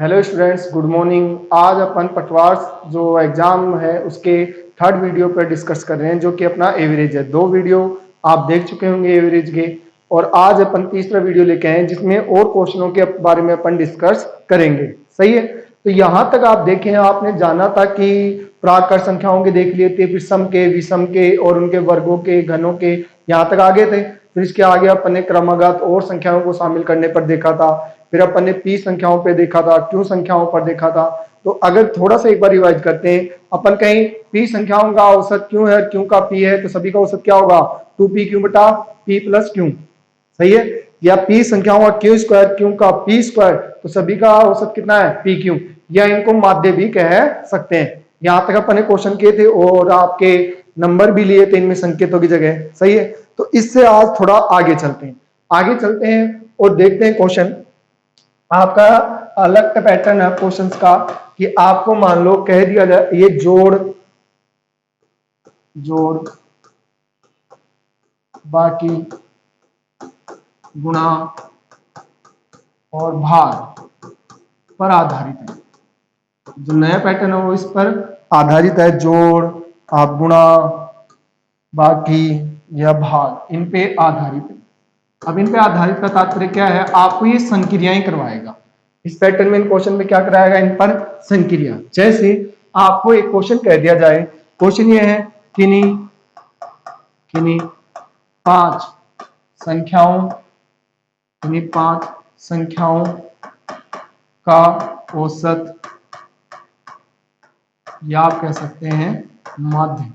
Hello students, good morning. आज अपन पटवार जो एग्जाम है उसके थर्ड वीडियो पर डिस्कस कर रहे हैं, जो कि अपना एवरेज है। दो वीडियो आप देख चुके होंगे एवरेज के, और आज अपन तीसरा वीडियो लेके आए हैं जिसमें और क्वेश्चनों के बारे में अपन डिस्कस करेंगे। सही है, तो यहाँ तक आप देखें, आपने जाना था कि प्राकृत संख्याओं के देख लिए थे, फिर सम के, विषम के और उनके वर्गों के, घनों के, यहाँ तक आगे थे। फिर इसके आगे अपन ने क्रमगत और संख्याओं को शामिल करने पर देखा था। फिर अपन ने पी संख्याओं पे देखा था, क्यू संख्याओं पर देखा था। तो अगर थोड़ा सा एक बार रिवाइज करते हैं, अपन कहीं पी संख्याओं का औसत क्यू है, क्यू का पी है, तो सभी का औसत क्या होगा? 2p क्यू बटा p प्लस क्यू। सही है, या पी संख्याओं का क्यू स्क्वायर, क्यू का पी स्क्वायर, तो सभी का औसत कितना है? P Q. या इनको माध्य भी कह सकते हैं। यहाँ तक अपन ने क्वेश्चन किए थे और आपके नंबर भी लिए थे इनमें संकेतों की जगह। सही है, तो इससे आज थोड़ा आगे चलते हैं और देखते हैं क्वेश्चन। आपका अलग पैटर्न है क्वेश्चंस का कि आपको मान लो कह दिया जाए ये जोड़ बाकी गुणा और भाग पर आधारित है। जो नया पैटर्न है वो इस पर आधारित है। जोड़, आप गुणा, बाकी या भाग, इन पे आधारित है। अब इन पे आधारित का तात्पर्य क्या है? आपको ये संक्रियाएं करवाएगा। इस पैटर्न में इन क्वेश्चन में क्या कराएगा? इन पर संक्रिया। जैसे आपको एक क्वेश्चन कह दिया जाए, क्वेश्चन ये है किन्हीं पांच संख्याओं का औसत, या आप कह सकते हैं माध्य।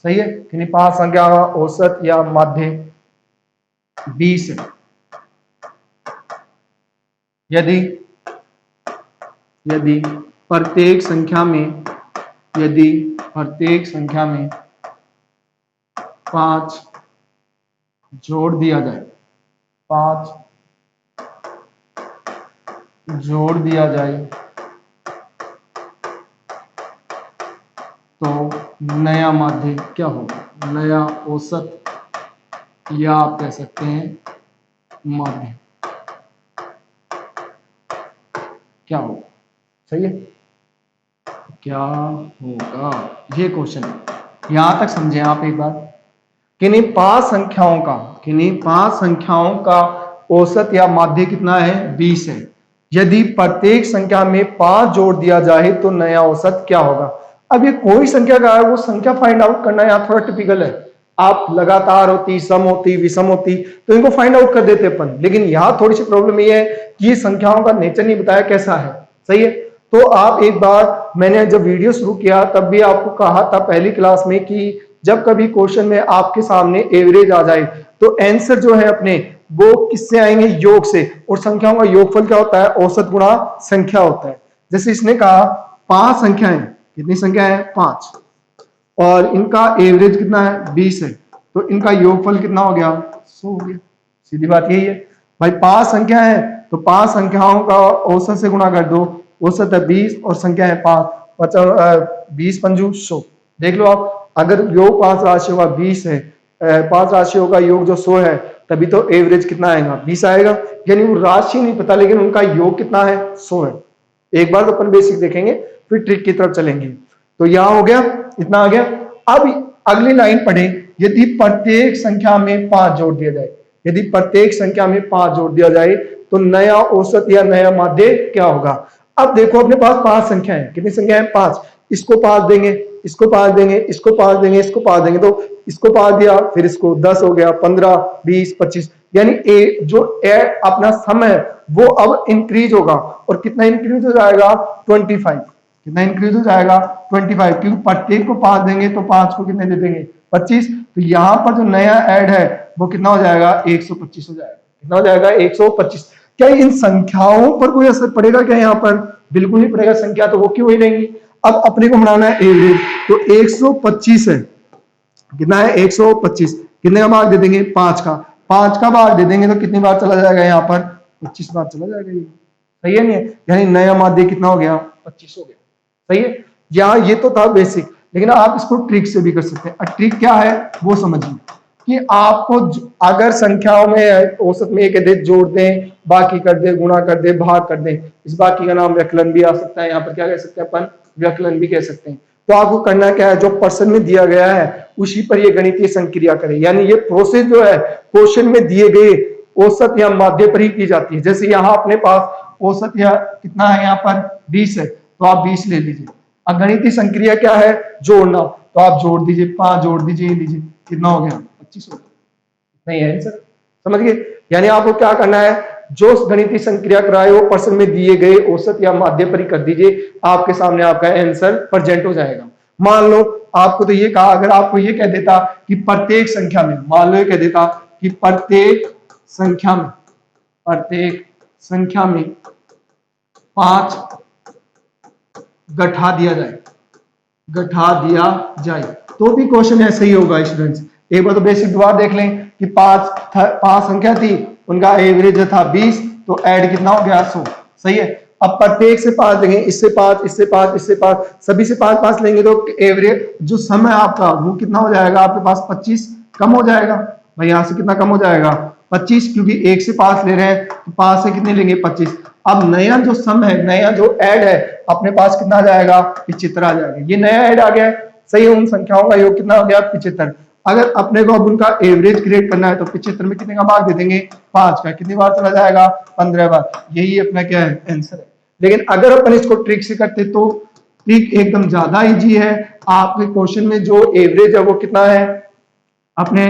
सही है, किन्हीं पांच संख्या का औसत या माध्य 20 है। यदि प्रत्येक संख्या में 5 जोड़ दिया जाए तो नया माध्य क्या होगा? नया औसत, या आप कह सकते हैं माध्य क्या होगा? सही है, क्या होगा? ये क्वेश्चन है, यहां तक समझे आप एक बार। किन्हीं पांच संख्याओं का औसत या माध्य कितना है? 20 है। यदि प्रत्येक संख्या में 5 जोड़ दिया जाए तो नया औसत क्या होगा? अब ये कोई संख्या का है, वो संख्या फाइंड आउट करना यहाँ थोड़ा टिपिकल है। आप लगातार होती, सम होती, विषम होती, तो इनको फाइंड आउट कर देते अपन। लेकिन यहाँ थोड़ी सी प्रॉब्लम ये है कि ये संख्याओं का नेचर नहीं बताया कैसा है। सही है, तो आप एक बार, मैंने जब वीडियो शुरू किया तब भी आपको कहा था पहली क्लास में कि जब कभी क्वेश्चन में आपके सामने एवरेज आ जाए तो आंसर जो है अपने वो किससे आएंगे? योग से। और संख्याओं का योगफल क्या होता है? औसत गुणा संख्या होता है। जैसे इसने कहा 5 संख्याएं, कितनी संख्या है? 5, और इनका एवरेज कितना है? 20 है, तो इनका योगफल कितना हो गया? 100 हो गया। सीधी बात यही है भाई, 5 संख्या है तो 5 संख्याओं का औसत से गुणा कर दो। औसत है 20 और संख्या है 5, 20 पंजू 100। देख लो आप, अगर योग 5 राशियों का 20 है, 5 राशियों का योग जो 100 है, तभी तो एवरेज कितना आएगा? 20 आएगा। यानी वो राशि नहीं पता, लेकिन उनका योग कितना है? 100 है। एक बार तो अपन बेसिक देखेंगे, फिर ट्रिक की तरफ चलेंगे। तो यहां हो गया, इतना आ गया। अब अगली लाइन पढ़े, यदि प्रत्येक संख्या में 5 जोड़ दिया जाए तो नया औसत या नया माध्य क्या होगा? अब देखो अपने पास 5 संख्या है, कितनी संख्या है? 5। इसको 5 देंगे, इसको 5 देंगे, इसको 5 देंगे, इसको 5 देंगे, तो इसको 5 दिया, फिर इसको 10 हो गया, 15, 20, 25। यानी जो अपना सम है वो अब इंक्रीज होगा। और कितना इंक्रीज हो जाएगा? 25। कितना इंक्रीज हो जाएगा? 25, क्योंकि प्रत्येक को 5 देंगे तो 5 को कितने दे देंगे? 25। तो यहाँ पर जो नया ऐड है वो कितना हो जाएगा? 125 हो जाएगा। कितना हो जाएगा? 125। क्या इन संख्याओं पर कोई असर पड़ेगा क्या? यहाँ पर बिल्कुल नहीं पड़ेगा, संख्या तो वो क्यों ही रहेंगी। अब अपने को बनाना है एवरेज, तो 125 है। कितना है? 125। कितने का भाग दे देंगे? 5 का। 5 का भाग दे देंगे तो कितनी बार चला जाएगा? यहाँ पर 25 बार चला जाएगा। ये सही है नहीं है? यानी नया माध्य कितना हो गया? 25 हो गया। सही है, यहाँ ये तो था बेसिक, लेकिन आप इसको ट्रिक से भी कर सकते हैं। ट्रिक क्या है वो समझिए। कि आपको अगर संख्याओं में औसत में एक अदद जोड़ दें, बाकी कर दे, गुणा कर दे, भाग कर दे, इस बाकी का नाम व्यकलन भी आ सकता है। यहाँ पर क्या कह सकते हैं अपन, व्यकलन भी कह सकते हैं। तो आपको करना क्या है, जो पर्सन में दिया गया है उसी पर ये गणितीय संक्रिया करें, यानी ये प्रोसेस जो है क्वेश्चन में दिए गए औसत या माध्य पर ही की जाती है। जैसे यहाँ अपने पास औसत या कितना है, यहाँ पर 20 है, तो आप 20 ले लीजिए। अब गणितीय संक्रिया क्या है, जोड़ना, तो आप जोड़ दीजिए, 5 जोड़ दीजिए, लीजिए कितना हो गया, 25 हो गया। नहीं है आंसर, समझ गए। यानी आपको क्या करना है, जो गणितीय संक्रिया कराए वो पर्सन में दिए गए औसत या माध्य पर ही कर दीजिए, आपके सामने आपका आंसर प्रेजेंट हो जाएगा। मान लो आपको तो ये कहा, अगर आपको ये कह देता कि प्रत्येक संख्या में, मान लो ये कह देता कि प्रत्येक संख्या में 5 गठा दिया जाए, तो भी क्वेश्चन ऐसे ही होगा स्टूडेंट्स। एक बार तो बेसिक दोबारा देख लें कि 5 संख्या थी, उनका एवरेज था 20, तो ऐड कितना हो गया, 100। सही है। अब प्रत्येक से 5 लेंगे, इससे 5, इससे 5, इससे 5, सभी से 5-5 लेंगे, तो एवरेज जो सम है आपका वो कितना हो जाएगा, आपके पास 25 कम हो जाएगा। भाई यहां से कितना कम हो जाएगा, 25, क्योंकि 1 से 5 ले रहे हैं, तो 5 से कितने लेंगे, 25। अब नया जो सम है, नया जो ऐड है अपने पास कितना आ जाएगा, 75 आ जाएगा। ये नया ऐड आ गया है, सही है। उन संख्याओं का योग कितना हो गया, 75। अगर अपने को अब उनका एवरेज क्रिएट करना है, तो 75 में कितने का भाग दे देंगे, 5 का, कितनी बार चला जाएगा, 15 बार। यही अपना क्या है, आंसर है। लेकिन अगर अपन इसको ट्रिक से करते तो ट्रिक एकदम ज्यादा इजी है। आपके क्वेश्चन में जो एवरेज है वो कितना है, अपने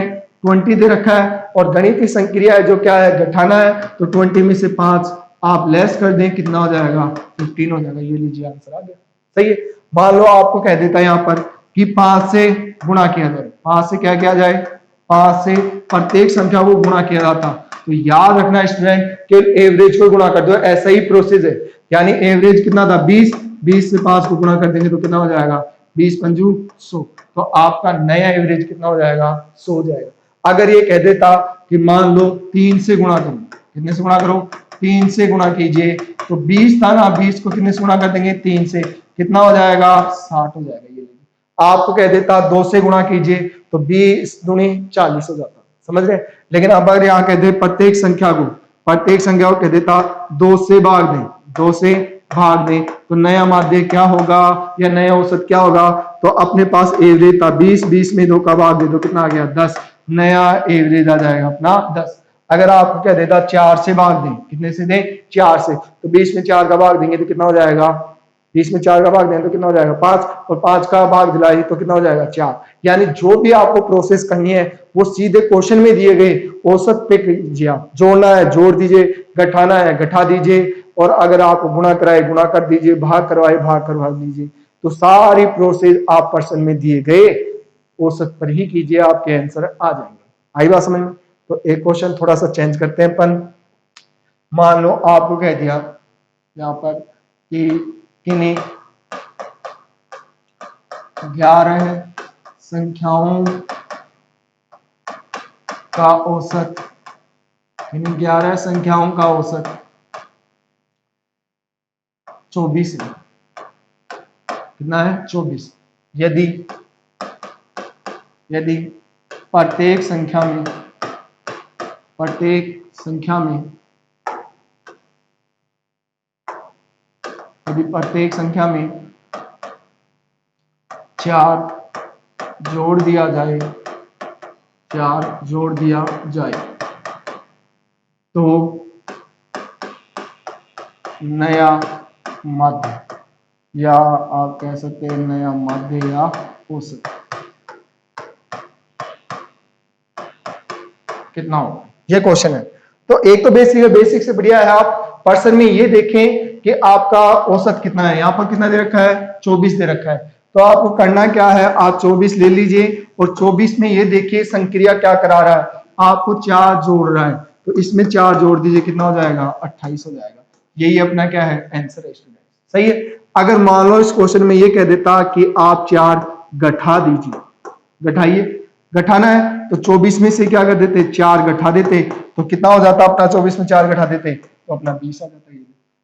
20 दे रखा है, और गणितीय संक्रिया है जो क्या है, घटाना है, तो 20 में से 5 आप लेस कर दें, कितना हो जाएगा, 15 हो जाएगा। ये लीजिए आंसर आ गया। सही है। मान लो आपको कह देता है यहाँ पर कि 5 से गुणा किया जाए, 5 से क्या किया जाए, 5 से प्रत्येक संख्या को गुणा किया जाता। तो याद रखना स्टूडेंट कि एवरेज को गुणा कर दो, ऐसा ही प्रोसेस है। यानी एवरेज कितना था, 20, 20 से 5 को गुणा कर देंगे तो कितना हो जाएगा, 20 पंजू 100, तो आपका नया एवरेज कितना हो जाएगा, 100 हो जाएगा। अगर ये कह देता कि मान लो 3 से गुणा करो, कितने से गुणा करो, 3 से गुणा कीजिए, तो 20 था ना, 20 को कितने से गुणा कर देंगे, 3 से, कितना हो जाएगा, 60 हो जाएगा। ये आपको कह देता 2 से गुणा कीजिए, तो 20 दूनी 40 हो जाता। समझ रहे। लेकिन अब अगर यहाँ कह दे प्रत्येक संख्या को कह देता 2 से भाग दें, 2 से भाग दें, तो नया माध्य क्या होगा, या नया औसत क्या होगा, तो अपने पास एवरेज था 20, 20 में 2 का भाग दे दो, कितना आ गया, 10, नया एवरेज आ जाएगा अपना 10। अगर आपको क्या देता 4 से भाग दें, कितने से दें, 4 से, तो 20 में 4 का भाग देंगे तो कितना हो जाएगा, 20 में 4 का भाग दें तो कितना हो जाएगा, 5, और 5 का भाग दिलाए तो कितना हो जाएगा, 4। यानी जो भी आपको प्रोसेस करनी है वो सीधे क्वेश्चन में दिए गए औसत पे कीजिए। आप जोड़ना है जोड़ दीजिए, घटाना है घटा दीजिए, और अगर आप गुणा कराए गुणा कर दीजिए, भाग करवाए भाग करवा दीजिए। तो सारी प्रोसेस आप पर्सन में दिए गए औसत पर ही कीजिए, आपके आंसर आ जाएंगे। आई बात समझ में। तो एक क्वेश्चन थोड़ा सा चेंज करते हैं अपन। मान लो आपको कह दिया यहाँ पर कि किन्हीं 11 संख्याओं का औसत, किन्हीं 11 संख्याओं का औसत 24 है। कितना है, 24। यदि प्रत्येक संख्या में यदि प्रत्येक संख्या में 4 जोड़ दिया जाए, तो नया माध्य, या आप कह सकते हैं नया माध्य या औसत कितना होगा, ये क्वेश्चन है। तो एक तो बेसिक है, बेसिक से बढ़िया है आप पर्सन में ये देखें कि आपका औसत कितना है। यहाँ पर कितना दे रखा है, 24 दे रखा है। तो आपको करना क्या है, आप 24 ले लीजिए, और 24 में ये देखिए संक्रिया क्या करा रहा है, आपको 4 जोड़ रहा है, तो इसमें 4 जोड़ दीजिए, कितना हो जाएगा, 28 हो जाएगा। यही अपना क्या है, आंसर है स्टूडेंट। सही है। अगर मान लो इस क्वेश्चन में ये कह देता कि आप 4 घटा दीजिए, घटाइए, घटाना है, तो 24 में से क्या कर देते, 4 घटा देते, तो कितना हो जाता अपना, 24 में 4 घटा देते तो अपना 20 आ जाता है।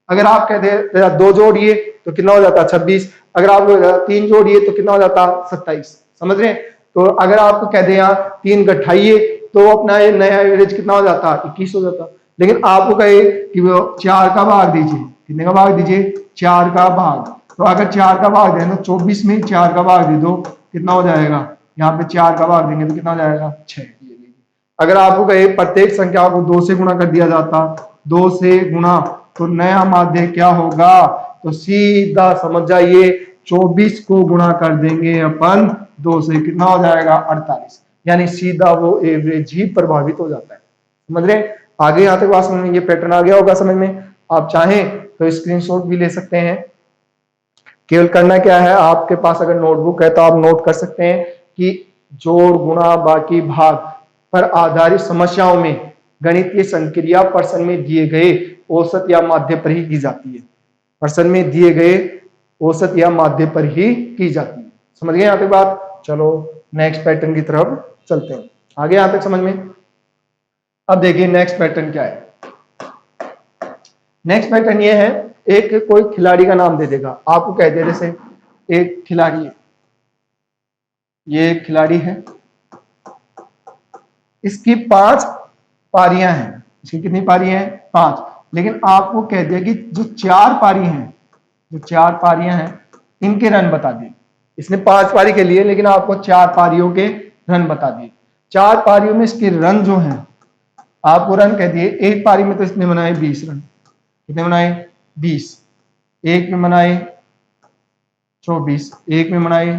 अगर आप कहते 2 जोड़िए तो कितना हो जाता, 26। अगर आप 3 जोड़िए तो कितना हो जाता, 27। समझ रहे हैं। तो अगर आपको कह दे यहाँ 3 घटाइए तो अपना ये नया एवरेज कितना हो जाता, 21 हो जाता। लेकिन आपको कहे कि वो 4 का भाग दीजिए, कितने का भाग दीजिए, 4 का भाग। तो अगर 4 का भाग दें तो 24 में 4 का भाग दे दो, कितना हो जाएगा, यहाँ पे 4 का भाग देंगे तो कितना हो जाएगा, 6। अगर आपको कहे प्रत्येक संख्या को 2 से गुणा कर दिया जाता, 2 से गुणा, तो नया माध्य क्या होगा, तो सीधा समझ जाइए 24 को गुणा कर देंगे अपन 2 से, कितना हो जाएगा, 48। यानी सीधा वो एवरेज ही प्रभावित हो जाता है। समझ रहे, आगे यहाँ तक बात समझ में, ये पैटर्न आ गया होगा समझ में। आप चाहें तो स्क्रीनशॉट भी ले सकते हैं। केवल करना क्या है, आपके पास अगर नोटबुक है तो आप नोट कर सकते हैं कि जोड़ गुणा बाकी भाग पर आधारित समस्याओं में गणितीय संक्रिया प्रश्न में दिए गए औसत या माध्य पर ही की जाती है। प्रश्न में दिए गए औसत या माध्य पर ही की जाती है। समझ गए यहाँ तक बात। चलो नेक्स्ट पैटर्न की तरफ चलते हैं। आगे यहाँ तक समझ में। अब देखिए नेक्स्ट पैटर्न क्या है। नेक्स्ट पैटर्न ये है, एक कोई खिलाड़ी का नाम दे देगा, आपको कह दे जैसे एक खिलाड़ी है, ये एक खिलाड़ी है, इसकी 5 पारियां हैं। इसकी कितनी पारी हैं, 5। लेकिन आपको कह दिया कि जो 4 पारी हैं, जो 4 पारियां हैं इनके रन बता दिए। इसने 5 पारी के लिए, लेकिन आपको 4 पारियों के रन बता दिए। 4 पारियों में इसके रन जो हैं, आपको रन कह दिए। एक पारी में तो इसने बनाए 20 रन। कितने बनाए, 20। एक में बनाए 24, एक में बनाए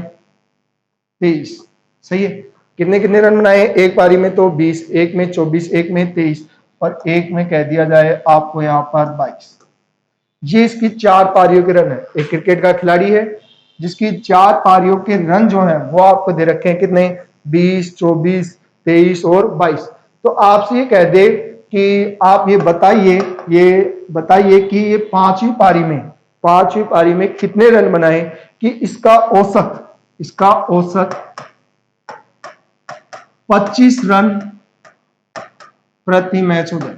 23। सही है। कितने कितने रन बनाए एक पारी में, तो 20, एक में 24, एक में 23 और एक में कह दिया जाए आपको यहाँ पर 22। ये इसकी 4 पारियों के रन है। एक क्रिकेट का खिलाड़ी है जिसकी 4 पारियों के रन जो है वो आपको दे रखे हैं, कितने, 20, 24, 23 और 22। तो आपसे ये कह दे कि आप ये बताइए कि ये पांचवी पारी में कितने रन बनाए कि इसका औसत 25 रन प्रति मैच हो जाए।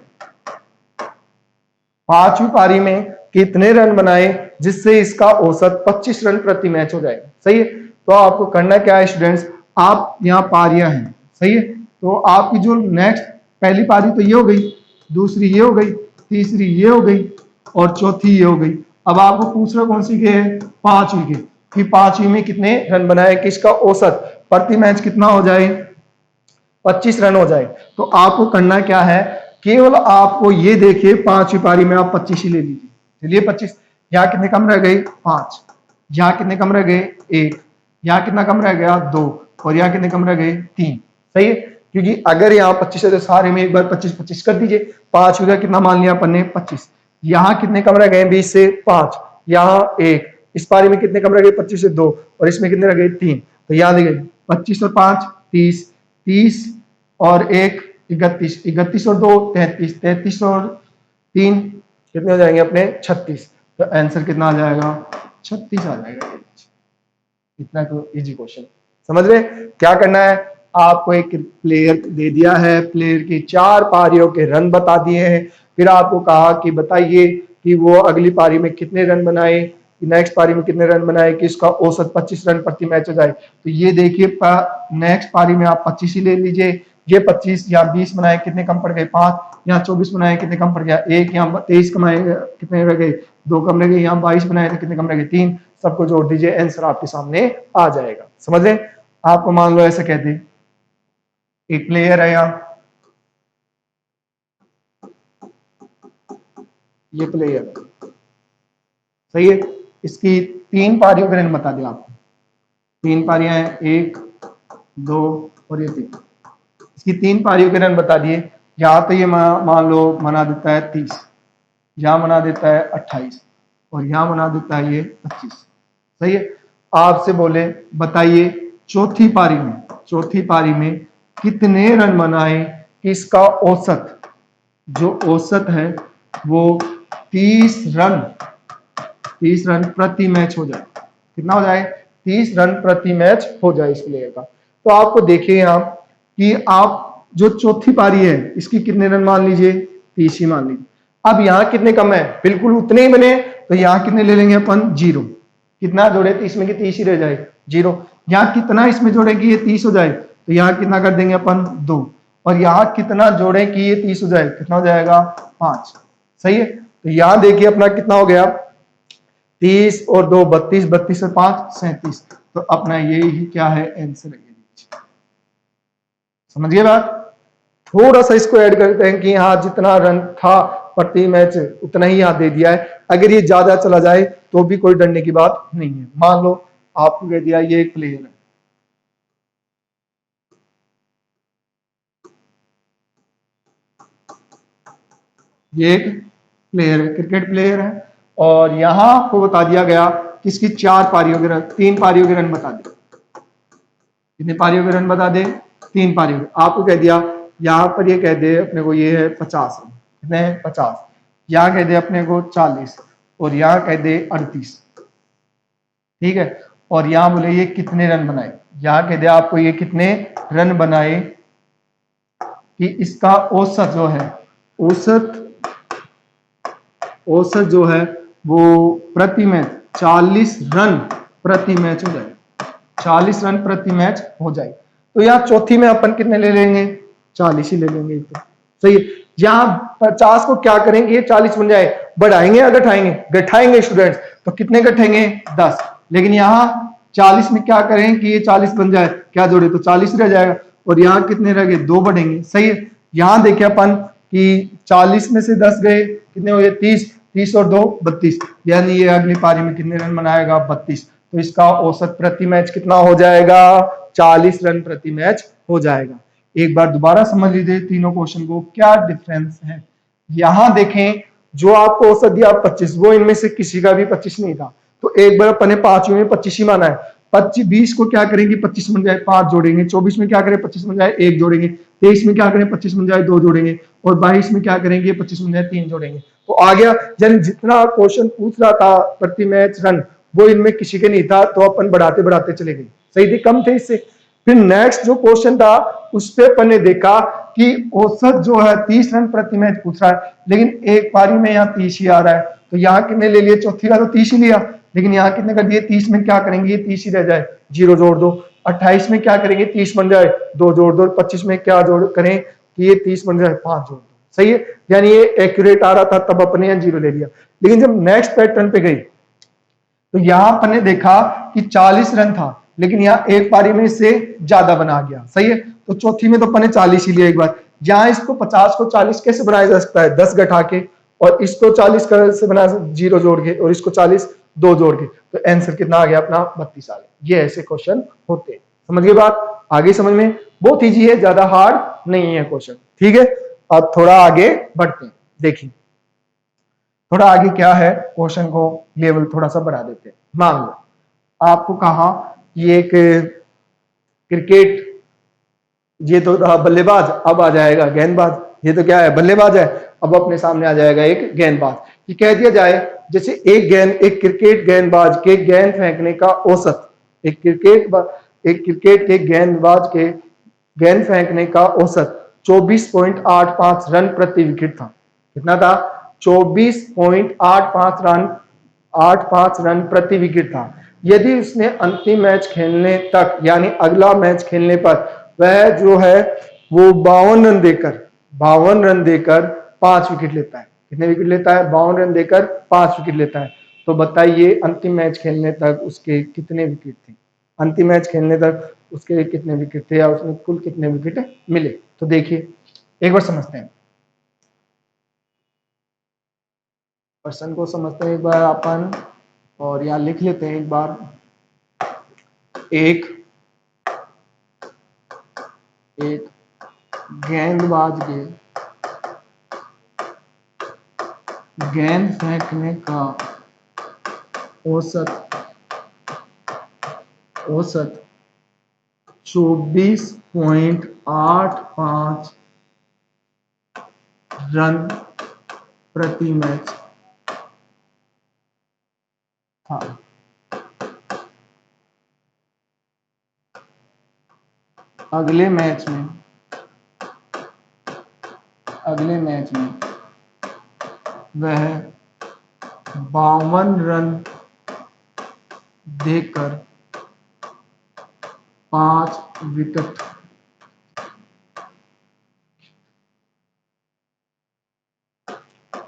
पांचवी पारी में कितने रन बनाए जिससे इसका औसत 25 रन प्रति मैच हो जाएगा। सही है। तो आपको करना क्या है स्टूडेंट्स, आप यहाँ पारियां हैं, सही है। तो आपकी जो नेक्स्ट पहली पारी तो ये हो गई, दूसरी ये हो गई, तीसरी ये हो गई और चौथी ये हो गई। अब आपको पूछना कौन सी के है, 5वीं के, कि 5वीं में कितने रन बनाए कि इसका औसत प्रति मैच कितना हो जाए, 25 रन हो जाए। तो आपको करना क्या है, केवल आपको ये देखिए 5वीं पारी में आप 25 ही ले लीजिए। चलिए 25, यहाँ कितने कम रह गए, 5, यहाँ कितने कम रह गए, 1, यहाँ कितना कम रह गया, 2 और यहाँ कितने कम रह गए, 3। सही है। क्योंकि अगर यहाँ 25 है तो सारे में एक बार 25-25 कर दीजिए। 5 का कितना मान लिया अपन ने, 25। यहाँ कितने कम रह गए, 20 से 5, यहाँ 1, इस पारी में कितने कम रह गए, 25 से 2 और इसमें कितने रह गए, 3। तो याद है 25 और 5 30, 30 और 1 31, 31 और 2 33, 33 और 3 कितने हो जाएंगे अपने, 36। तो आंसर कितना आ जाएगा, 36 आ जाएगा। इतना तो इजी क्वेश्चन। समझ रहे क्या करना है, आपको एक प्लेयर दे दिया है, प्लेयर की 4 पारियों के रन बता दिए हैं, फिर आपको कहा कि बताइए कि वो अगली पारी में कितने रन बनाए, नेक्स्ट पारी में कितने रन बनाए कि इसका औसत 25 रन प्रति मैच हो जाए। तो ये देखिए नेक्स्ट पारी में आप 25 ही ले लीजिए। ये 25, यहाँ 20 बनाए कितने कम पड़ गए, 5, यहाँ 24 बनाए कितने कम पड़ गया, 1, यहाँ 23 कमाए कितने रह गए, 2 कम रह गए, यहाँ 22 बनाए तो कितने कम रह गए, 3। सबको जोड़ दीजिए, आंसर आपके सामने आ जाएगा। समझ रहे। आपको मान लो ऐसे कहते हैं, एक प्लेयर है यहाँ, ये प्लेयर है, सही है। इसकी 3 पारियों के रन बता दिया आपको। 3 पारियां हैं, 1, 2 और ये 3। इसकी 3 पारियों के रन बता दिए। यहाँ तो ये मान लो बना देता है 30, यहाँ बना देता है 28 और यहाँ बना देता है ये 25। सही है। आपसे बोले बताइए चौथी पारी में कितने रन बनाए कि इसका औसत, जो औसत है वो 30 रन प्रति मैच हो जाए। कितना हो जाए, 30 रन प्रति मैच हो जाए इस प्लेयर का। तो आपको देखिए यहाँ कि आप जो चौथी पारी है इसकी कितने रन मान लीजिए, 30 ही मान लीजिए। अब यहाँ कितने कम है, बिल्कुल उतने ही बने, तो यहाँ कितने ले लेंगे अपन, 0। कितना जोड़े 30 में कि 30 ही रह जाए, 0। यहाँ कितना इसमें जोड़े कि ये 30 हो जाए, तो यहाँ कितना कर देंगे अपन 2। और यहाँ कितना जोड़े कि ये 30 हो जाए, कितना हो जाएगा 5। सही है। तो यहाँ देखिए अपना कितना हो गया, 30 और 2 32, 32 और 5 37। तो अपना ये ही क्या है आंसर है। समझिए बात। थोड़ा सा इसको ऐड करते हैं कि हाँ जितना रन था प्रति मैच उतना ही यहाँ दे दिया है। अगर ये ज्यादा चला जाए तो भी कोई डरने की बात नहीं है। मान लो आपको कह दिया ये एक प्लेयर है, ये एक प्लेयर है, क्रिकेट प्लेयर है, और यहां आपको बता दिया गया कि इसकी 4 पारियों के रन, 3 पारियों के रन बता दे। कितने पारियों के रन बता दे, 3 पारियों। आपको कह दिया यहां पर ये कह दे अपने को ये है 50 रन, कितने 50। यहाँ कह दे अपने को 40 और यहाँ कह दे 38। ठीक है। और यहाँ बोले ये कितने रन बनाए, यहाँ कह दे आपको ये कितने रन बनाए, कि इसका औसत जो है, औसत जो है वो प्रति मैच 40 रन प्रति मैच हो जाए, 40 रन प्रति मैच हो जाए। तो यहाँ चौथी में अपन कितने ले लेंगे, 40 ही ले लेंगे। तो सही है। यहाँ 50 को क्या करेंगे, ये 40 बन जाए, बढ़ाएंगे या घटाएंगे, घटाएंगे स्टूडेंट्स। तो कितने घटेंगे 10। लेकिन यहाँ 40 में क्या करें कि ये 40 बन जाए, क्या जोड़े तो 40 रह जाएगा। और यहाँ कितने रह गए, 2 बढ़ेंगे। सही है। यहाँ देखिए अपन कि 40 में से 10 गए, कितने हो गए 30, 30 और 2 32, यानी ये अगली पारी में कितने रन बनाएगा 32। तो इसका औसत प्रति मैच कितना हो जाएगा, 40 रन प्रति मैच हो जाएगा। एक बार दोबारा समझ लीजिए तीनों क्वेश्चन को, क्या डिफरेंस है। यहां देखें जो आपको औसत दिया 25, वो इनमें से किसी का भी 25 नहीं था। तो एक बार अपने 5 में 25 ही माना है। 25 20 को क्या करेंगे 25 बन जाए 5 जोड़ेंगे, 24 में क्या करें 25 बन जाए 1 जोड़ेंगे, 23 में क्या करें 25 बन जाए 2 जोड़ेंगे, और 22 में क्या करेंगे 25 बन जाए 3 जोड़ेंगे। तो आ गया। यानी जितना क्वेश्चन पूछ रहा था प्रति मैच रन, वो इनमें किसी के नहीं था, तो अपन बढ़ाते बढ़ाते चले गए। सही थी, कम थे इससे। फिर नेक्स्ट जो क्वेश्चन था उस पे अपन ने देखा कि औसत जो है 30 रन प्रति मैच पूछ रहा है, लेकिन एक पारी में यहाँ 30 ही आ रहा है। तो यहाँ कितने ले लिए, चौथी का तो 30 ही लिया, लेकिन यहाँ कितने कर दिए, 30 में क्या करेंगे, ये 30 ही रह जाए, 0 जोड़ दो। 28 में क्या करेंगे, 30 बन जाए 2 जोड़ दो। 25 में क्या जोड़ करें कि ये 30 बन जाए 5 जोड़ दो। सही है। यानी ये एक्यूरेट आ रहा था, तब अपने यहाँ 0 ले लिया। लेकिन जब नेक्स्ट पैटर्न पे गई तो यहां पर ने देखा कि 40 रन था, लेकिन यहाँ एक पारी में इससे ज्यादा बना गया। सही है। तो चौथी में तो अपन ने 40 ही लिया एक बार। यहाँ इसको 50 को 40 कैसे बनाया जा सकता है, 10 घटा के, और इसको 40 से बना 0 जोड़ के, और इसको 40 2 जोड़ के। तो आंसर कितना आ गया अपना 32 आ गया। ये ऐसे क्वेश्चन होते हैं। समझ गए बात, आगे समझ में बहुत ईजी है, ज्यादा हार्ड नहीं है क्वेश्चन। ठीक है। अब थोड़ा आगे बढ़ते हैं। देखिए थोड़ा आगे क्या है, क्वेश्चन को लेवल थोड़ा सा बढ़ा देते हैं। मान लो आपको कहा ये एक क्रिकेट, ये तो बल्लेबाज, अब आ जाएगा गेंदबाज। ये तो क्या है, बल्लेबाज है, अब अपने सामने आ जाएगा एक गेंदबाज। ये कह दिया जाए जैसे एक क्रिकेट गेंदबाज के गेंद फेंकने का औसत, एक क्रिकेट के गेंदबाज के गेंद फेंकने का औसत 24.85 रन प्रति विकेट था। कितना था, 24.85 रन, 85 रन प्रति विकेट था। यदि उसने अंतिम मैच खेलने तक, यानी अगला मैच खेलने पर वह जो है वो 52 रन देकर 5 विकेट लेता है। कितने विकेट लेता है, 52 रन देकर 5 विकेट लेता है। तो बताइए अंतिम मैच खेलने तक उसके कितने विकेट थे, अंतिम मैच खेलने तक उसके कितने विकेट थे, या उसने कुल कितने विकेट मिले। तो देखिए एक बार समझते हैं, क्वेश्चन को समझते हैं एक बार अपन, और यहाँ लिख लेते हैं एक बार। एक एक गेंदबाज के गेंद फेंकने का औसत 24.85 रन प्रति मैच था। अगले मैच में वह 52 रन देकर 5 विकेट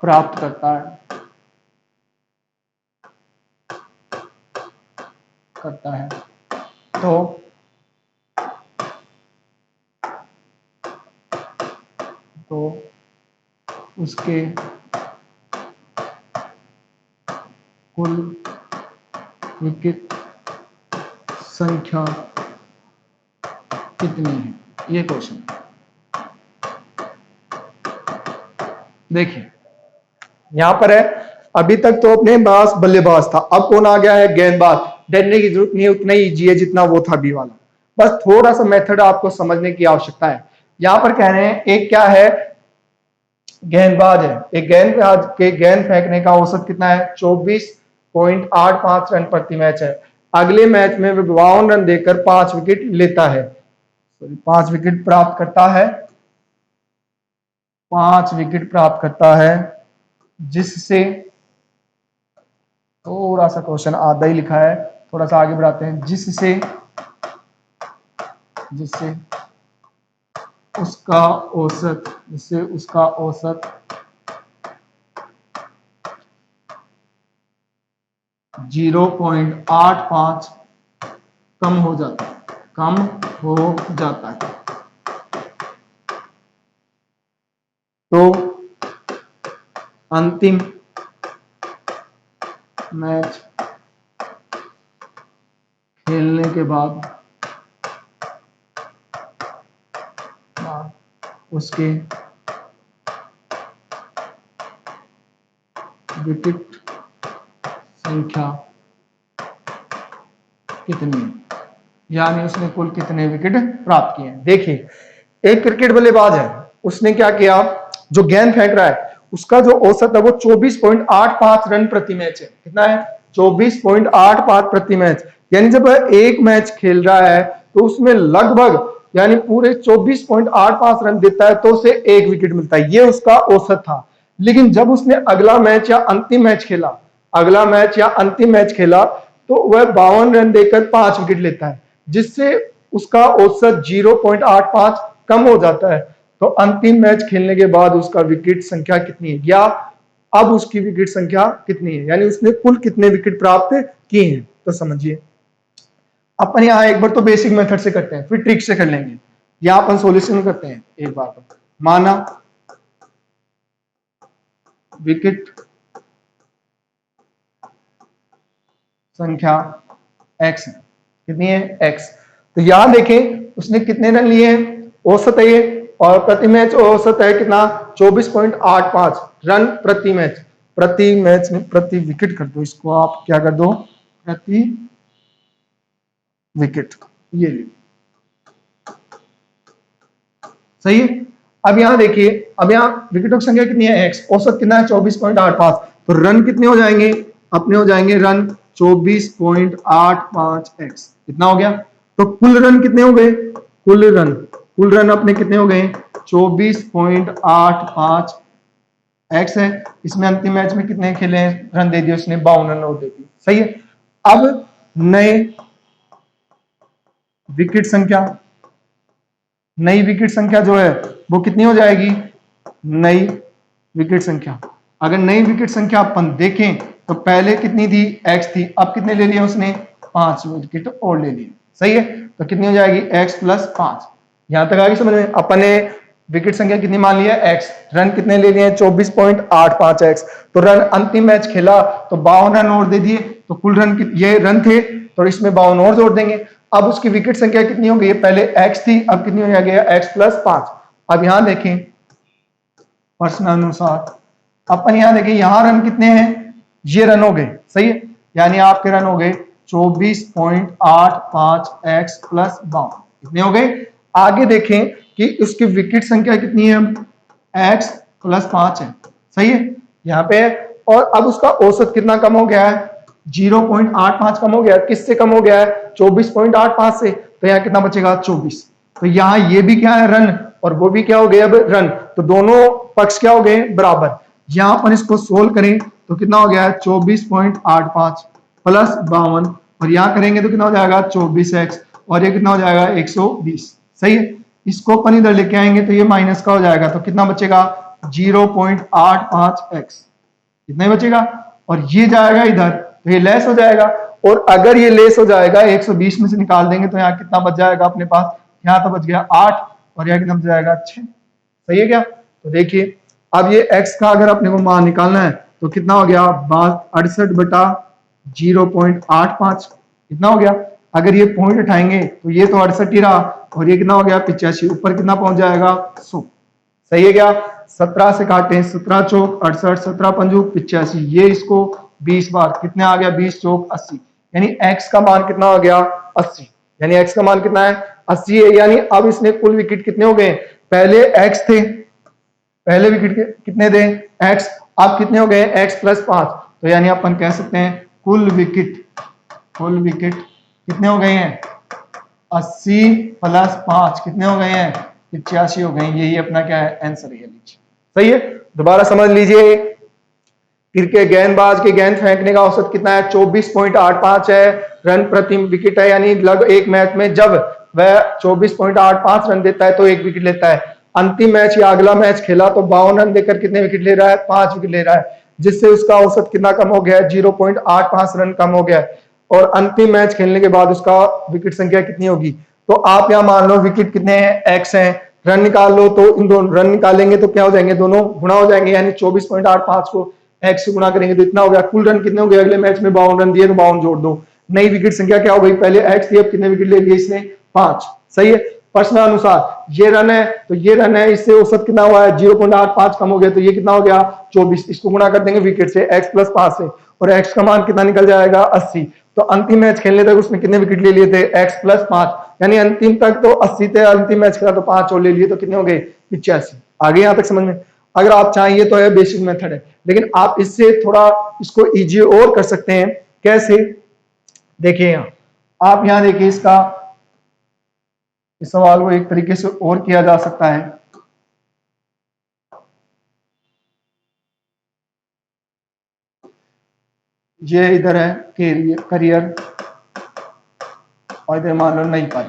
प्राप्त करता है तो उसके कुल विकेट संख्या कितनी है, ये क्वेश्चन। देखिए यहां पर है, अभी तक तो अपने पास बल्लेबाज था, अब कौन आ गया है, गेंदबाज। डरने की जरूरत नहीं है, उतना ही इजी है जितना वो था बी वाला, बस थोड़ा सा मेथड आपको समझने की आवश्यकता है। यहां पर कह रहे हैं एक क्या है, गेंदबाज है, एक गेंदबाज के गेंद फेंकने का औसत कितना है, 24.85 रन प्रति मैच है। अगले मैच में वो 52 रन देकर 5 विकेट लेता है, 5 विकेट प्राप्त करता है, 5 विकेट प्राप्त करता है, जिससे थोड़ा सा क्वेश्चन आधा ही लिखा है, थोड़ा सा आगे बढ़ाते हैं, जिससे उसका औसत 0.85 कम हो जाता है। तो अंतिम मैच खेलने के बाद उसके विकेट संख्या कितनी है, यानी उसने कुल कितने विकेट प्राप्त किए हैं। देखिए एक क्रिकेट बल्लेबाज है, उसने क्या किया, जो गेंद फेंक रहा है उसका जो औसत है वो 24.85 रन प्रति मैच है। कितना है, 24.85 प्रति मैच, यानी जब एक मैच खेल रहा है तो उसमें लगभग यानी पूरे 24.85 रन देता है तो उसे एक विकेट मिलता है, ये उसका औसत था। लेकिन जब उसने अगला मैच या अंतिम मैच खेला तो वह 52 रन देकर 5 विकेट लेता है, जिससे उसका औसत 0.85 कम हो जाता है। तो अंतिम मैच खेलने के बाद उसका विकेट संख्या कितनी है, या अब उसकी विकेट संख्या कितनी है, यानी उसने कुल कितने विकेट प्राप्त किए हैं। तो समझिए अपन यहां एक बार तो बेसिक मेथड से करते हैं, फिर ट्रिक से कर लेंगे। यहां अपन सॉल्यूशन करते हैं एक बार तो, माना विकेट संख्या x है, कितनी है x। तो यहां देखें उसने कितने रन लिए हैं, औसत है ये, और प्रति मैच औसत है कितना, 24.85 रन प्रति मैच। में प्रति विकेट कर दो, इसको आप क्या कर दो, प्रति विकेट, ये ले, सही है। अब यहां देखिए, अब यहां विकेटों की संख्या कितनी है x, औसत कितना है 24.85, तो रन कितने हो जाएंगे, अपने हो जाएंगे रन 24.85x, कितना हो गया। तो कुल रन कितने हो गए, कुल रन अपने कितने हो गए, 24.85x है। इसमें अंतिम मैच में कितने खेले रन दे दिए उसने, 52 रन और दे दिए, सही है। अब नई विकेट संख्या जो है वो कितनी हो जाएगी, नई विकेट संख्या, अगर नई विकेट संख्या अपन देखें तो पहले कितनी थी, x थी, अब कितने ले लिए उसने, 5 विकेट और ले लिए, सही है। तो कितनी हो जाएगी, x + 5। यहां तक आगे समझ में, अपन ने विकेट संख्या कितनी मान ली है, x, रन कितने ले लिए, 24.85x। तो रन अंतिम मैच खेला तो 52 रन और दे दिए, तो कुल रन ये रन थे, तो इसमें 52 और जोड़ देंगे। अब उसकी विकेट संख्या कितनी हो गई, पहले x थी, अब कितनी हो गया, x + 5। अब यहां देखें प्रश्न अनुसार, अपन यहां देखें यहां रन कितने हैं, ये रन हो गए, सही है, यानी आपके रन हो गए 24.85x + 52, कितने हो गए। आगे देखें कि उसकी विकेट संख्या कितनी है, x + 5 है, सही है यहां पे। और अब उसका औसत कितना कम हो गया है, 0.85 कम हो गया, किससे कम हो गया है, 24.85 से, तो यहाँ कितना बचेगा, 24। तो यहाँ ये भी क्या है, रन, और वो भी क्या हो गया, अब रन, तो दोनों पक्ष क्या हो गए, बराबर। यहां पर इसको सोल्व करें तो कितना हो गया है, 24.85 + 52, और यहाँ करेंगे तो कितना हो जाएगा 24x, और ये कितना हो जाएगा 120। सही है, इसको अपन इधर लेके आएंगे तो ये माइनस का हो जाएगा, तो कितना बचेगा 0.85x, कितना ही बचेगा, और ये जाएगा इधर तो ये लेस हो जाएगा, और अगर ये लेस हो जाएगा 120 में से निकाल देंगे तो यहाँ कितना बच जाएगा अपने पास, यहाँ तो बच गया 8 और यहाँ कितना बच जाएगा 6। सही है क्या? तो देखिए अब ये x का अगर अपने को मान निकालना है तो कितना हो गया 68/0.85, कितना हो गया, अगर ये पॉइंट उठाएंगे तो ये तो 68 ही रहा, और ये कितना हो गया 85, ऊपर कितना पहुंच जाएगा 100। सही है क्या? 17 से काटे, 17 चौक 68, 17 पंजू 85, ये इसको 20 बार कितने आ गया 20 चौक 80, यानी x का मान कितना हो गया 80, यानी x का मान कितना है 80 है। यानी अब इसने कुल विकेट कितने हो गए, पहले x थे, पहले विकेट कितने थे x, अब कितने हो गए x + 5, तो यानी अपन कह सकते हैं कुल विकेट कितने हो गए हैं 80 + 5 कितने हो गए हैं 85 हो गए। यही अपना क्या है आंसर है। सही है, दोबारा समझ लीजिए, क्रिकेट गेंदबाज के गेंद फेंकने का औसत कितना है 24.85 है, रन प्रति विकेट है, यानी लगभग एक मैच में जब वह 24.85 रन देता है तो एक विकेट लेता है। अंतिम मैच या अगला मैच खेला तो 52 रन देकर कितने विकेट ले रहा है 5 विकेट ले रहा है, जिससे उसका औसत कितना कम हो गया है 0.85 रन कम हो गया है, और अंतिम मैच खेलने के बाद उसका विकेट संख्या कितनी होगी, तो आप यहाँ मान लो विकेट कितने हैं x हैं, रन निकाल लो तो इन दोनों रन निकालेंगे तो क्या हो जाएंगे दोनों गुणा हो जाएंगे, यानी 24.85 को x से गुणा करेंगे तो इतना हो गया, कुल रन कितने हो गए अगले मैच में 52 रन दिए तो 52 जोड़ दो, नई विकेट संख्या क्या हो गई, पहले x थी अब कितने विकेट ले लिए इसने 5। सही है, प्रश्न अनुसार ये रन है तो ये रन है, इससे औसत कितना हुआ है 0.85 कम हो गया, तो ये कितना हो गया 24, इसको गुणा कर देंगे विकेट से x + 5 से, और x का मान कितना निकल जाएगा 80, तो अंतिम मैच खेलने तक उसने कितने विकेट ले लिए थे x + 5, यानी अंतिम तक तो 80 थे, अंतिम मैच खेला तो 5 और ले लिए तो कितने हो गए 85। आगे यहां तक समझ में, अगर आप चाहिए तो है बेसिक मेथड है, लेकिन आप इससे थोड़ा इसको इजी और कर सकते हैं। कैसे, देखिए यहाँ आप यहाँ देखिए इसका इस सवाल को एक तरीके से और किया जा सकता है। ये इधर है करियर और इधर मान लो नई पारी।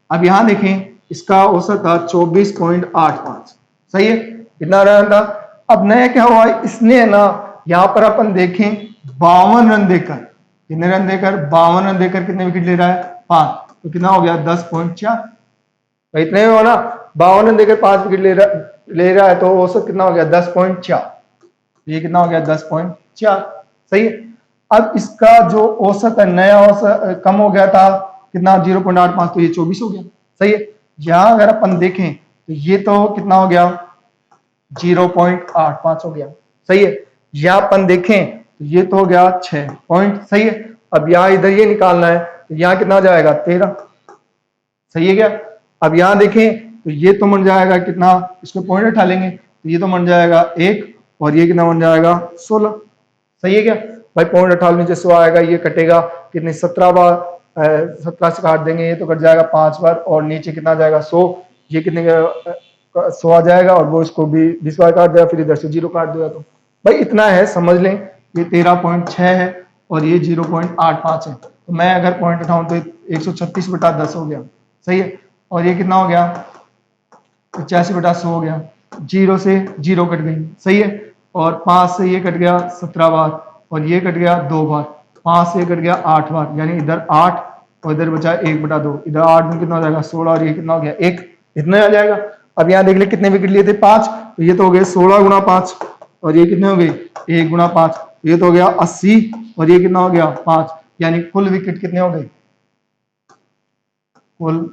अब यहां देखें इसका औसत था 24.85, सही है, कितना रन था। अब नया क्या हुआ, इसने ना यहां पर अपन देखें 52 रन देकर, कितने रन देकर 52 रन देकर कितने विकेट ले रहा है 5, तो कितना हो गया 10.4, तो इतने में हो ना 52 रन देकर 5 विकेट ले रहा है तो औसत कितना हो गया 10.4, ये कितना हो गया 10.4। सही है, अब इसका जो औसत है नया औसत कम हो गया था कितना 0.85, तो ये 24 हो गया। सही है, यहां अगर अपन देखें तो ये तो कितना हो गया 0.85 हो गया। सही है, यहां अपन देखें तो ये तो हो गया 6 पॉइंट। सही है, अब यहां इधर ये निकालना है तो यहां कितना हो जाएगा 13। सही है क्या, अब यहां देखें तो ये तो बन जाएगा कितना, इसको पॉइंट उठा लेंगे तो ये तो बन जाएगा 1 और ये कितना बन जाएगा 16। सही है क्या भाई, पॉइंट उठा लो नीचे 100 आएगा, ये कटेगा कितने 17 बार, 17 से काट देंगे ये तो कट जाएगा 5 बार, और नीचे कितना जाएगा 100, ये कितने 100 आ जाएगा, और वो इसको भी 20 बार काट देगा, फिर इधर से 0 काट देगा। तो भाई इतना है, समझ लें ये 13.6 है और ये 0.85 है, तो मैं अगर पॉइंट उठाऊं तो 136/10 हो गया। सही है, और ये कितना हो गया 85/100 हो गया, 0 से 0 कट गई। सही है, और 5 से ये कट गया 17 बार, और ये कट गया 2 बार, 5 से कट गया 8 बार, यानी इधर 8 और इधर बचा 1/2, इधर 8 में कितना हो जाएगा 16, और ये कितना हो गया 1, इतना आ जाएगा। अब यहाँ देख ले कितने विकेट लिए थे 5, तो ये तो हो गए 16 गुणा 5, और ये कितने हो गए 1 गुणा 5, ये तो हो गया 80, और ये कितना हो गया 5, यानी कुल विकेट कितने हो गए, कुल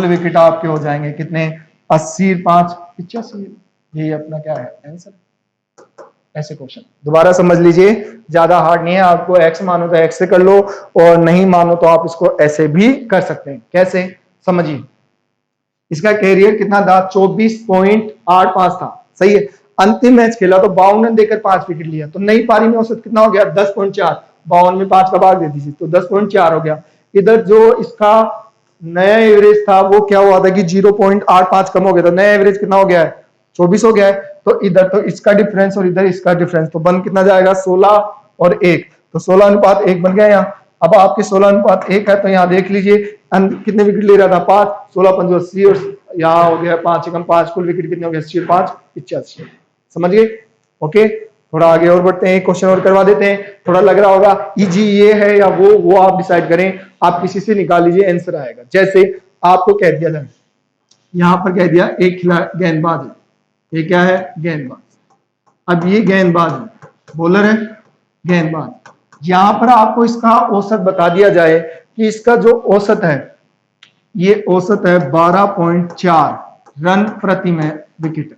विकेट आपके हो जाएंगे कितने 80 5 85। यही अपना क्या है आंसर। ऐसे क्वेश्चन दोबारा समझ लीजिए, ज्यादा हार्ड नहीं है, आपको एक्स मानो तो एक्स से कर लो, और नहीं मानो तो आप इसको ऐसे भी कर सकते हैं। कैसे समझिए, इसका कैरियर कितना था 24.85 था। सही है, अंतिम मैच खेला तो 52 रन देकर 5 विकेट लिया, तो नई पारी में औसत कितना हो गया 10.4, 52 में 5 का भाग दे दीजिए तो 10.4 हो गया। इधर जो इसका नया एवरेज था वो क्या हुआ था कि 0.85 कम हो गया, तो नया एवरेज कितना हो गया है 24 हो गया है, तो इधर तो इसका डिफरेंस और इधर इसका डिफरेंस, तो बन कितना जाएगा 16 और 1, तो 16:1 बन गया यहाँ। अब आपके 16:1 है, तो यहाँ देख लीजिए कितने विकेट ले रहा था 5, 16 5 80, और यहाँ हो गया 5 एकम 5, कुल विकेट कितने हो गए 80 5 85। समझ गए? ओके, थोड़ा आगे और बढ़ते हैं, क्वेश्चन और करवा देते हैं। थोड़ा लग रहा होगा इजी ये है या वो आप डिसाइड करें, आप किसी से निकाल लीजिए, आंसर आएगा। जैसे आपको कह दिया जाए, यहां पर कह दिया एक गेंदबाज है, ये क्या है गेंदबाज, अब ये गेंदबाज है, बॉलर है गेंदबाज, यहां पर आपको इसका औसत बता दिया जाए कि इसका जो औसत है, ये औसत है 12.4 रन प्रति विकेट,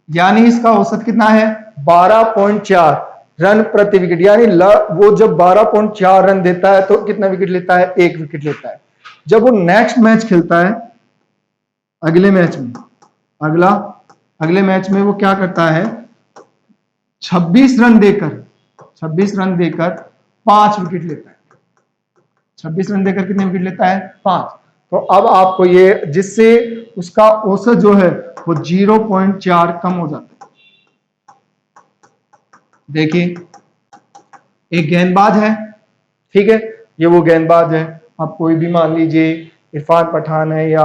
यानी इसका औसत कितना है 12.4 रन प्रति विकेट, यानी वो जब 12.4 रन देता है तो कितना विकेट लेता है, 1 विकेट लेता है। जब वो नेक्स्ट मैच खेलता है, अगले मैच में वो क्या करता है, 26 रन देकर 5 विकेट लेता है। 26 रन देकर कितने विकेट लेता है, 5। तो अब आपको ये, जिससे उसका औसत जो है वो 0.4 कम हो जाता है। देखिए एक गेंदबाज है, ठीक है, ये वो गेंदबाज है, आप कोई भी मान लीजिए इरफान पठान है या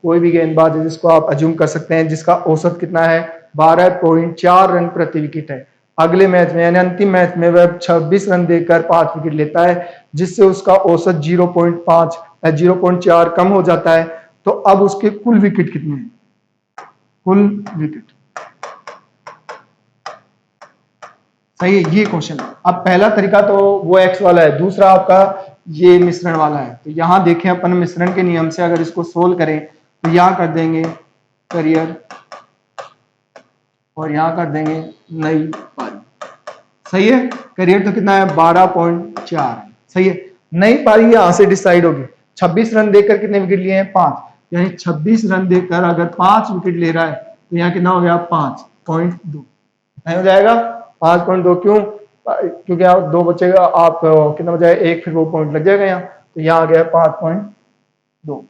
कोई भी गेंदबाज है जिसको आप अज्यूम कर सकते हैं, जिसका औसत कितना है 12.4 रन प्रति विकेट है। अगले मैच में यानी अंतिम मैच में वह 26 रन देकर 5 विकेट लेता है, जिससे उसका औसत 0.4 कम हो जाता है। तो अब उसके कुल विकेट कितने हैं, कुल विकेट, सही है, ये क्वेश्चन है। अब पहला तरीका तो वो एक्स वाला है, दूसरा आपका ये मिश्रण वाला है। तो यहां देखें अपन मिश्रण के नियम से अगर इसको सोल्व करें तो यहां कर देंगे करियर और यहां कर देंगे नई पारी, सही है। करियर तो कितना है 12.4, सही है। नई पारी यहां से डिसाइड होगी, 26 रन देकर कितने विकेट लिए हैं 5, यानी 26 रन देकर अगर 5 विकेट ले रहा है तो यहाँ कितना हो गया 5.2, नहीं हो जाएगा 5.2, क्यों, क्योंकि आप 2 बचेगा, आप कितना बचाएगा 1, फिर वो पॉइंट लग जाएगा यहाँ, तो यहाँ आ गया 5.2।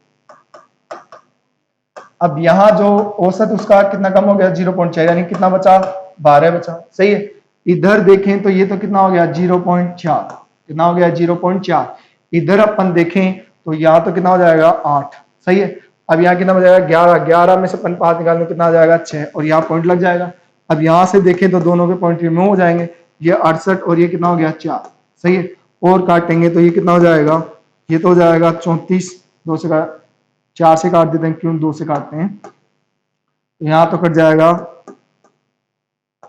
अब यहाँ जो औसत उसका कितना कम हो गया 0.4, यानी कितना बचा 12 बचा, सही है। इधर देखें तो ये तो कितना हो गया 0.4, कितना हो गया 0.4। इधर अपन देखें तो यहाँ तो कितना हो जाएगा 8, सही है। अब यहाँ कितना हो जाएगा 11 में से अपन 5 निकालने कितना आ जाएगा 6, और यहाँ पॉइंट लग जाएगा। अब यहां से देखें तो दोनों के पॉइंट रिमूव हो जाएंगे, ये 68 और ये कितना हो गया 4, सही है। और काटेंगे तो ये कितना हो जाएगा, ये तो हो जाएगा 34, 2 से 4 से काट देते हैं, क्यों 2 से काटते हैं, तो यहाँ तो कट जाएगा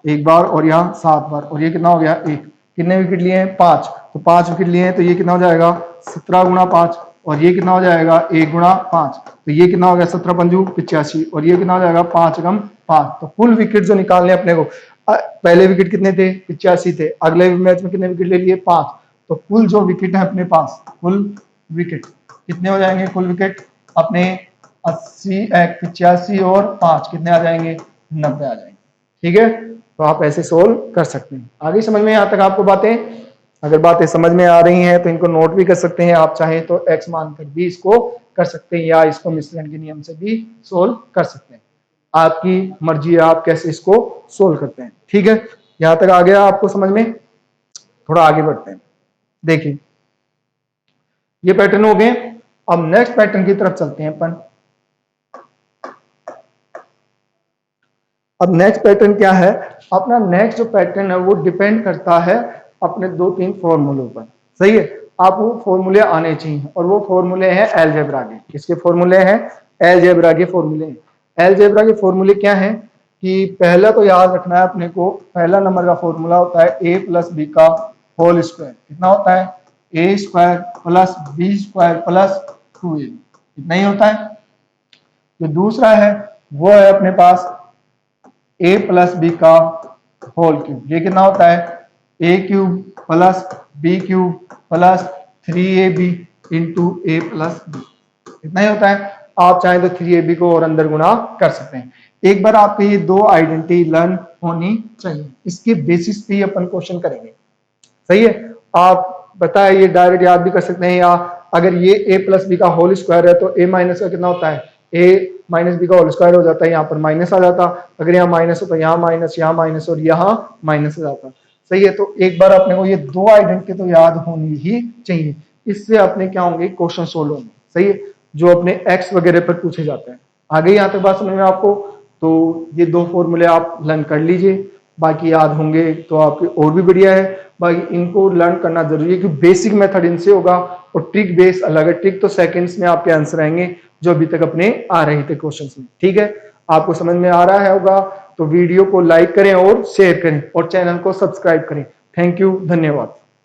1 बार और यहाँ 7 बार, और ये कितना हो गया 1। कितने विकेट लिए हैं 5, तो 5 विकेट लिए हैं, तो ये कितना हो जाएगा 17 गुणा 5, और ये कितना हो जाएगा 1 गुणा 5, तो ये कितना हो गया 17 पंजू 85, और ये कितना हो जाएगा 5 एकम 5। तो कुल विकेट जो निकालने अपने को, पहले विकेट कितने थे 85 थे, अगले मैच में कितने विकेट ले लिए 5, तो कुल जो विकेट है अपने पास, कुल विकेट कितने हो जाएंगे, कुल विकेट अपने 80 85 और 5 कितने आ जाएंगे 90 आ जाएंगे, ठीक है। तो आप ऐसे सोल्व कर सकते हैं। आगे समझ में यहाँ तक आपको बातें, अगर बातें समझ में आ रही हैं तो इनको नोट भी कर सकते हैं, आप चाहें तो x मानकर भी इसको कर सकते हैं, या इसको मिश्रण के नियम से भी सोल्व कर सकते हैं, आपकी मर्जी है आप कैसे इसको सोल्व करते हैं, ठीक है। यहां तक आ गया आपको समझ में, थोड़ा आगे बढ़ते हैं। देखिए ये पैटर्न हो गए, अब नेक्स्ट पैटर्न की तरफ चलते हैं अपन। अब नेक्स्ट पैटर्न क्या है, अपना नेक्स्ट जो पैटर्न है वो डिपेंड करता है अपने 2-3 फॉर्मूलों पर, सही है। आप वो फॉर्मूले आने चाहिए, और वो फॉर्मूले हैं अलजेब्रा के। किसके फॉर्मूले हैं, अलजेब्रा के फॉर्मूले हैं। अलजेब्रा के फॉर्मूले क्या हैं कि पहला तो याद रखना है अपने को, पहला नंबर का फॉर्मूला होता है a + b का होल स्क्वायर, कितना होता है a² + b² + 2ab, इतना ही होता है। जो दूसरा है वो है अपने पास a + b का होल क्यूब, ये कितना होता है a³ + b³ + 3ab × a + b, इतना ही होता है। आप चाहें तो 3ab को और अंदर गुणा कर सकते हैं। एक बार आपको ये 2 आइडेंटिटी लर्न होनी चाहिए, इसके बेसिस पे अपन क्वेश्चन करेंगे, सही है। आप बताए ये डायरेक्ट याद भी कर सकते हैं, या अगर ये a + b का होल स्क्वायर है तो a- का कितना होता है a माइनस बी का होल स्क्वायर हो जाता है, यहाँ पर माइनस आ जाता, अगर यहाँ माइनस हो तो यहाँ माइनस और यहाँ माइनस आ जाता। सही है, तो एक बार अपने को ये दो आइडेंटिटी तो याद होनी ही चाहिए, इससे अपने क्या होंगे क्वेश्चन सोल्व होंगे। सही है, जो अपने एक्स वगैरह पर पूछे जाते हैं। आगे यहाँ तक बात समझ में आपको? तो ये दो फॉर्मूले आप लर्न कर लीजिए, बाकी याद होंगे तो आपके और भी बढ़िया है। बाकी इनको लर्न करना जरूरी है क्योंकि बेसिक मेथड इनसे होगा और ट्रिक बेस अलग है। ट्रिक तो सेकंड्स में आपके आंसर आएंगे जो अभी तक अपने आ रहे थे क्वेश्चंस में। ठीक है, आपको समझ में आ रहा है होगा तो वीडियो को लाइक करें और शेयर करें और चैनल को सब्सक्राइब करें। थैंक यू, धन्यवाद।